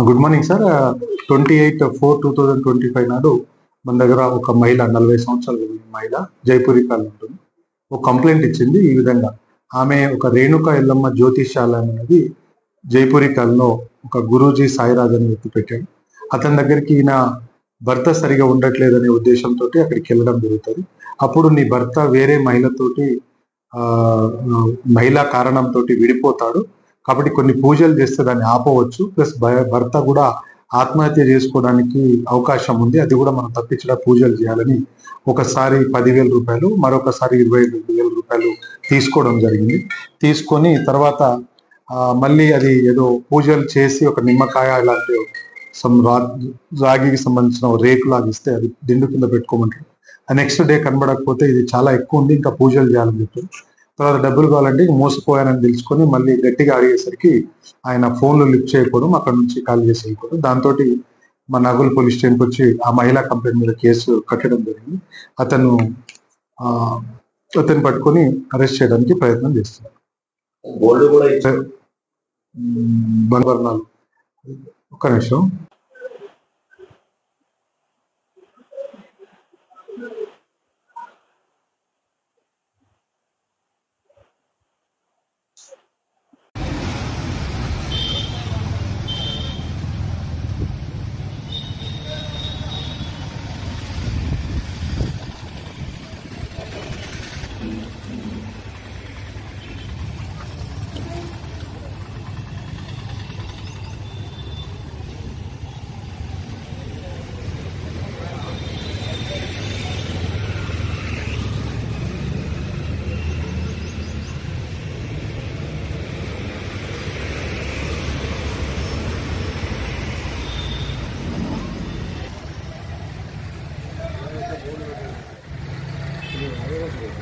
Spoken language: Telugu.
Good morning sir. 28/4/2025 నాడు మన దగ్గర ఒక మహిళ 40 సంవత్సరాల మహిళ జైపూరి కాలనీ ఉంటుంది. ఒక కంప్లైంట్ ఇచ్చింది. ఈ విధంగా ఆమె ఒక రేణుక ఎల్లమ్మ జ్యోతిష్యాలయం అనేది జైపూరి కాలనీలో ఒక గురూజీ సాయిరాజ్ అని వ్యక్తి పెట్టాడు. అతని దగ్గరికి ఈయన భర్త సరిగా ఉండట్లేదనే ఉద్దేశంతో అక్కడికి వెళ్ళడం జరుగుతుంది. అప్పుడు నీ భర్త వేరే మహిళతోటి మహిళా కారణంతో విడిపోతాడు కాబట్టి కొన్ని పూజలు చేస్తే దాన్ని ఆపవచ్చు, ప్లస్ భర్త కూడా ఆత్మహత్య చేసుకోవడానికి అవకాశం ఉంది, అది కూడా మనం తప్పించడం పూజలు చేయాలని ఒకసారి 10,000 రూపాయలు, మరొకసారి 25,000 రూపాయలు తీసుకోవడం జరిగింది. తీసుకొని తర్వాత మళ్ళీ అది ఏదో పూజలు చేసి ఒక నిమ్మకాయ ఇలాంటి రాగికి సంబంధించిన రేకు లాగిస్తే అది దిండు కింద పెట్టుకోమంటారు. నెక్స్ట్ డే కనబడకపోతే ఇది చాలా ఎక్కువ ఉంది, ఇంకా పూజలు చేయాలని చెప్పారు. తర్వాత డబ్బులు కావాలంటే మోసపోయానని తెలుసుకొని మళ్ళీ గట్టిగా అడిగేసరికి ఆయన ఫోన్లు లిఫ్ట్ చేయకపోవడం, అక్కడ నుంచి కాల్ చేసి వెళ్ళిపోవడం. దాంతో మా నగోల్ పోలీస్ స్టేషన్కి వచ్చి ఆ మహిళా కంప్లైంట్ మీద కేసు కట్టడం జరిగింది. అతను పట్టుకొని అరెస్ట్ చేయడానికి ప్రయత్నం చేస్తున్నారు. బలవర్ణాలు ఒక్క నిమిషం.